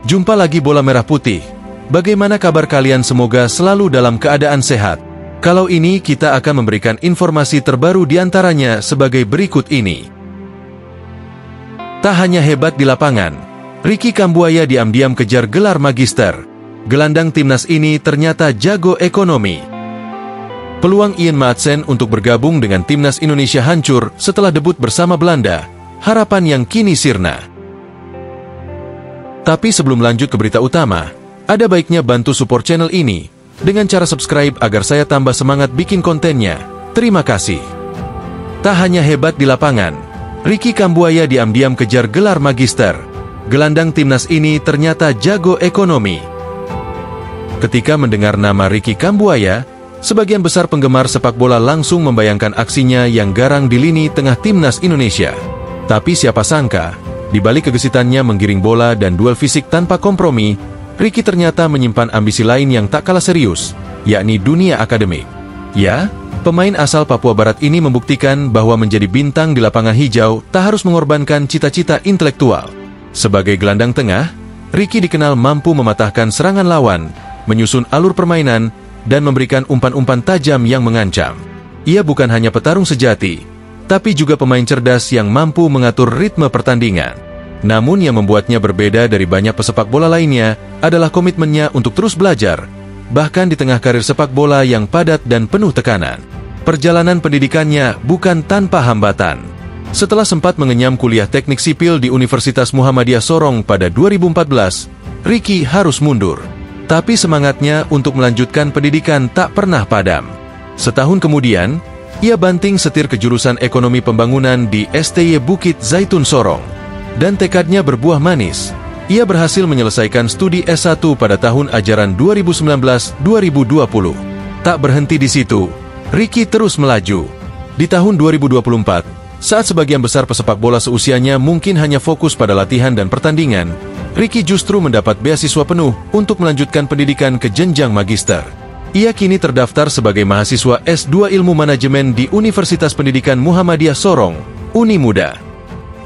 Jumpa lagi Bola Merah Putih. Bagaimana kabar kalian? Semoga selalu dalam keadaan sehat. Kalau ini kita akan memberikan informasi terbaru diantaranya sebagai berikut ini. Tak hanya hebat di lapangan, Ricky Kambuaya diam-diam kejar gelar magister. Gelandang timnas ini ternyata jago ekonomi. Peluang Ian Maatsen untuk bergabung dengan timnas Indonesia hancur setelah debut bersama Belanda. Harapan yang kini sirna. Tapi sebelum lanjut ke berita utama, ada baiknya bantu support channel ini dengan cara subscribe agar saya tambah semangat bikin kontennya. Terima kasih. Tak hanya hebat di lapangan, Ricky Kambuaya diam-diam kejar gelar magister. Gelandang timnas ini ternyata jago ekonomi. Ketika mendengar nama Ricky Kambuaya, sebagian besar penggemar sepak bola langsung membayangkan aksinya yang garang di lini tengah timnas Indonesia. Tapi siapa sangka, di balik kegesitannya menggiring bola dan duel fisik tanpa kompromi, Ricky ternyata menyimpan ambisi lain yang tak kalah serius, yakni dunia akademik. Ya, pemain asal Papua Barat ini membuktikan bahwa menjadi bintang di lapangan hijau tak harus mengorbankan cita-cita intelektual. Sebagai gelandang tengah, Ricky dikenal mampu mematahkan serangan lawan, menyusun alur permainan, dan memberikan umpan-umpan tajam yang mengancam. Ia bukan hanya petarung sejati, tapi juga pemain cerdas yang mampu mengatur ritme pertandingan. Namun yang membuatnya berbeda dari banyak pesepak bola lainnya adalah komitmennya untuk terus belajar, bahkan di tengah karir sepak bola yang padat dan penuh tekanan. Perjalanan pendidikannya bukan tanpa hambatan. Setelah sempat mengenyam kuliah teknik sipil di Universitas Muhammadiyah Sorong pada 2014, Ricky harus mundur. Tapi semangatnya untuk melanjutkan pendidikan tak pernah padam. Setahun kemudian, ia banting setir ke jurusan ekonomi pembangunan di STY Bukit Zaitun Sorong. Dan tekadnya berbuah manis. Ia berhasil menyelesaikan studi S1 pada tahun ajaran 2019-2020. Tak berhenti di situ, Ricky terus melaju. Di tahun 2024, saat sebagian besar pesepak bola seusianya mungkin hanya fokus pada latihan dan pertandingan, Ricky justru mendapat beasiswa penuh untuk melanjutkan pendidikan ke jenjang magister. Ia kini terdaftar sebagai mahasiswa S2 Ilmu Manajemen di Universitas Pendidikan Muhammadiyah Sorong, Unimuda.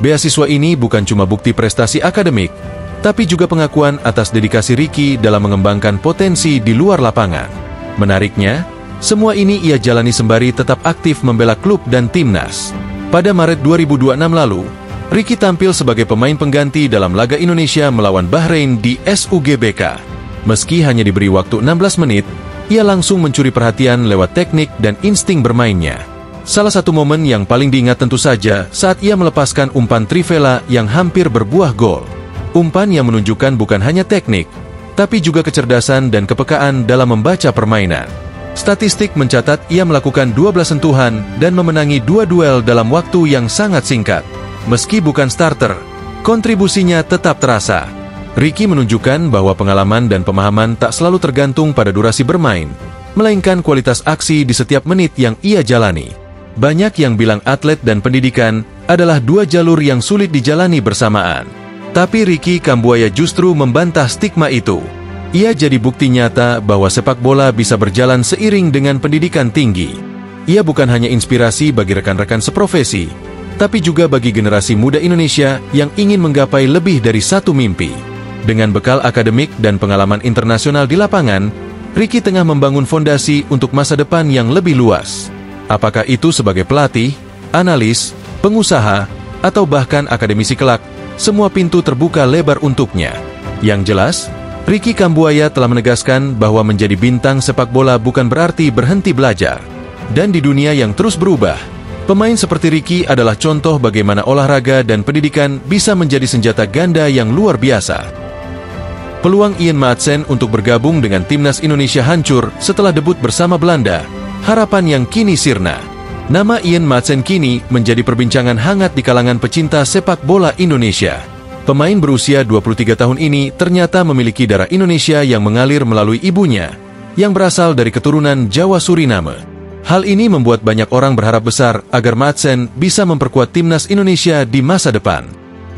Beasiswa ini bukan cuma bukti prestasi akademik, tapi juga pengakuan atas dedikasi Ricky dalam mengembangkan potensi di luar lapangan. Menariknya, semua ini ia jalani sembari tetap aktif membela klub dan timnas. Pada Maret 2026 lalu, Ricky tampil sebagai pemain pengganti dalam laga Indonesia melawan Bahrain di SUGBK. Meski hanya diberi waktu 16 menit, ia langsung mencuri perhatian lewat teknik dan insting bermainnya. Salah satu momen yang paling diingat tentu saja saat ia melepaskan umpan trivela yang hampir berbuah gol. Umpan yang menunjukkan bukan hanya teknik, tapi juga kecerdasan dan kepekaan dalam membaca permainan. Statistik mencatat ia melakukan 12 sentuhan dan memenangi 2 duel dalam waktu yang sangat singkat. Meski bukan starter, kontribusinya tetap terasa. Ricky menunjukkan bahwa pengalaman dan pemahaman tak selalu tergantung pada durasi bermain, melainkan kualitas aksi di setiap menit yang ia jalani. Banyak yang bilang atlet dan pendidikan adalah dua jalur yang sulit dijalani bersamaan. Tapi Ricky Kambuaya justru membantah stigma itu. Ia jadi bukti nyata bahwa sepak bola bisa berjalan seiring dengan pendidikan tinggi. Ia bukan hanya inspirasi bagi rekan-rekan seprofesi, tapi juga bagi generasi muda Indonesia yang ingin menggapai lebih dari satu mimpi. Dengan bekal akademik dan pengalaman internasional di lapangan, Ricky tengah membangun fondasi untuk masa depan yang lebih luas. Apakah itu sebagai pelatih, analis, pengusaha, atau bahkan akademisi kelak, semua pintu terbuka lebar untuknya. Yang jelas, Ricky Kambuaya telah menegaskan bahwa menjadi bintang sepak bola bukan berarti berhenti belajar. Dan di dunia yang terus berubah, pemain seperti Ricky adalah contoh bagaimana olahraga dan pendidikan bisa menjadi senjata ganda yang luar biasa. Peluang Ian Maatsen untuk bergabung dengan timnas Indonesia hancur setelah debut bersama Belanda. Harapan yang kini sirna. Nama Ian Maatsen kini menjadi perbincangan hangat di kalangan pecinta sepak bola Indonesia. Pemain berusia 23 tahun ini ternyata memiliki darah Indonesia yang mengalir melalui ibunya, yang berasal dari keturunan Jawa Suriname. Hal ini membuat banyak orang berharap besar agar Maatsen bisa memperkuat timnas Indonesia di masa depan.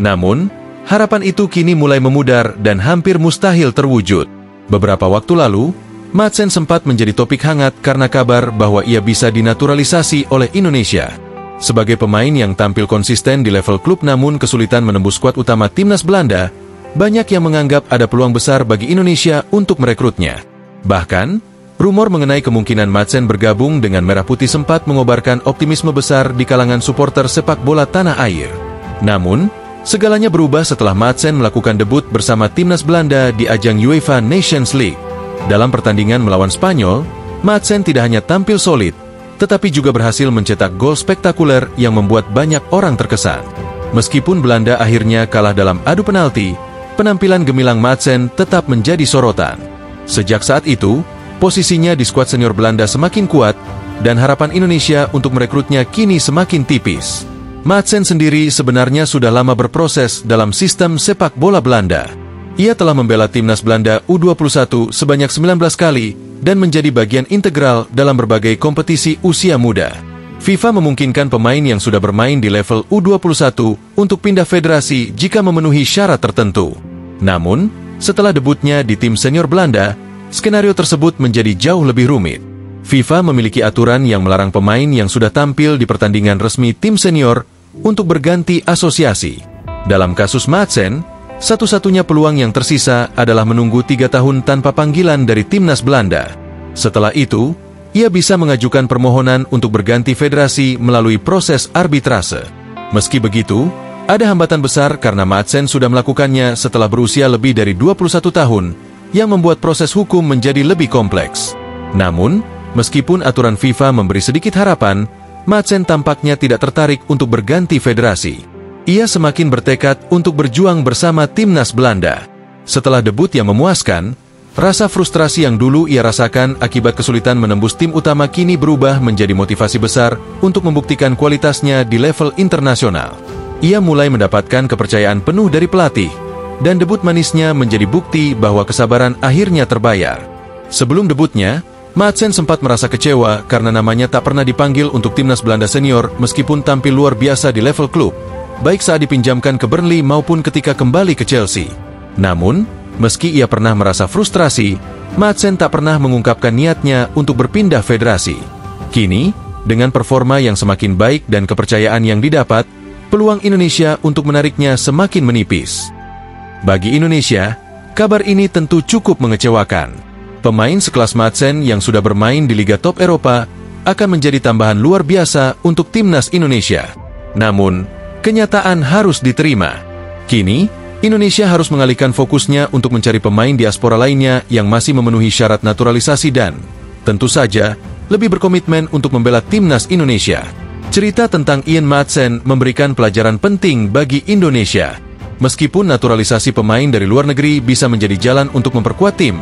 Namun, harapan itu kini mulai memudar dan hampir mustahil terwujud. Beberapa waktu lalu, Maatsen sempat menjadi topik hangat karena kabar bahwa ia bisa dinaturalisasi oleh Indonesia. Sebagai pemain yang tampil konsisten di level klub namun kesulitan menembus skuad utama timnas Belanda, banyak yang menganggap ada peluang besar bagi Indonesia untuk merekrutnya. Bahkan, rumor mengenai kemungkinan Madsen bergabung dengan Merah Putih sempat mengobarkan optimisme besar di kalangan supporter sepak bola tanah air. Namun, segalanya berubah setelah Madsen melakukan debut bersama timnas Belanda di ajang UEFA Nations League. Dalam pertandingan melawan Spanyol, Madsen tidak hanya tampil solid, tetapi juga berhasil mencetak gol spektakuler yang membuat banyak orang terkesan. Meskipun Belanda akhirnya kalah dalam adu penalti, penampilan gemilang Madsen tetap menjadi sorotan. Sejak saat itu, posisinya di skuad senior Belanda semakin kuat, dan harapan Indonesia untuk merekrutnya kini semakin tipis. Madsen sendiri sebenarnya sudah lama berproses dalam sistem sepak bola Belanda. Ia telah membela timnas Belanda U21 sebanyak 19 kali dan menjadi bagian integral dalam berbagai kompetisi usia muda. FIFA memungkinkan pemain yang sudah bermain di level U21 untuk pindah federasi jika memenuhi syarat tertentu. Namun, setelah debutnya di tim senior Belanda, skenario tersebut menjadi jauh lebih rumit. FIFA memiliki aturan yang melarang pemain yang sudah tampil di pertandingan resmi tim senior untuk berganti asosiasi. Dalam kasus Madsen, satu-satunya peluang yang tersisa adalah menunggu 3 tahun tanpa panggilan dari timnas Belanda. Setelah itu, ia bisa mengajukan permohonan untuk berganti federasi melalui proses arbitrase. Meski begitu, ada hambatan besar karena Madsen sudah melakukannya setelah berusia lebih dari 21 tahun, yang membuat proses hukum menjadi lebih kompleks. Namun, meskipun aturan FIFA memberi sedikit harapan, Madsen tampaknya tidak tertarik untuk berganti federasi. Ia semakin bertekad untuk berjuang bersama timnas Belanda. Setelah debut yang memuaskan, rasa frustrasi yang dulu ia rasakan akibat kesulitan menembus tim utama kini berubah menjadi motivasi besar untuk membuktikan kualitasnya di level internasional. Ia mulai mendapatkan kepercayaan penuh dari pelatih, dan debut manisnya menjadi bukti bahwa kesabaran akhirnya terbayar. Sebelum debutnya, Madsen sempat merasa kecewa karena namanya tak pernah dipanggil untuk timnas Belanda senior meskipun tampil luar biasa di level klub, baik saat dipinjamkan ke Burnley maupun ketika kembali ke Chelsea. Namun, meski ia pernah merasa frustrasi, Madsen tak pernah mengungkapkan niatnya untuk berpindah federasi. Kini, dengan performa yang semakin baik dan kepercayaan yang didapat, peluang Indonesia untuk menariknya semakin menipis. Bagi Indonesia, kabar ini tentu cukup mengecewakan. Pemain sekelas Madsen yang sudah bermain di Liga Top Eropa akan menjadi tambahan luar biasa untuk timnas Indonesia. Namun, kenyataan harus diterima. Kini, Indonesia harus mengalihkan fokusnya untuk mencari pemain diaspora lainnya yang masih memenuhi syarat naturalisasi dan, tentu saja, lebih berkomitmen untuk membela timnas Indonesia. Cerita tentang Ian Madsen memberikan pelajaran penting bagi Indonesia. Meskipun naturalisasi pemain dari luar negeri bisa menjadi jalan untuk memperkuat tim,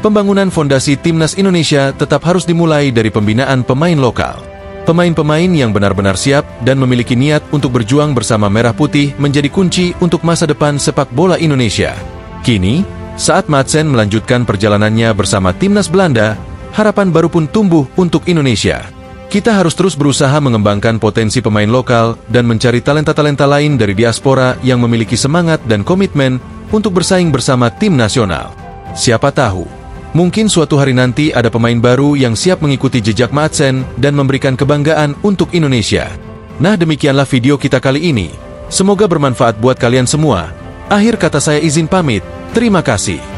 pembangunan fondasi timnas Indonesia tetap harus dimulai dari pembinaan pemain lokal. Pemain-pemain yang benar-benar siap dan memiliki niat untuk berjuang bersama Merah Putih menjadi kunci untuk masa depan sepak bola Indonesia. Kini, saat Madsen melanjutkan perjalanannya bersama timnas Belanda, harapan baru pun tumbuh untuk Indonesia. Kita harus terus berusaha mengembangkan potensi pemain lokal dan mencari talenta-talenta lain dari diaspora yang memiliki semangat dan komitmen untuk bersaing bersama tim nasional. Siapa tahu, mungkin suatu hari nanti ada pemain baru yang siap mengikuti jejak Madsen dan memberikan kebanggaan untuk Indonesia. Nah, demikianlah video kita kali ini. Semoga bermanfaat buat kalian semua. Akhir kata saya izin pamit. Terima kasih.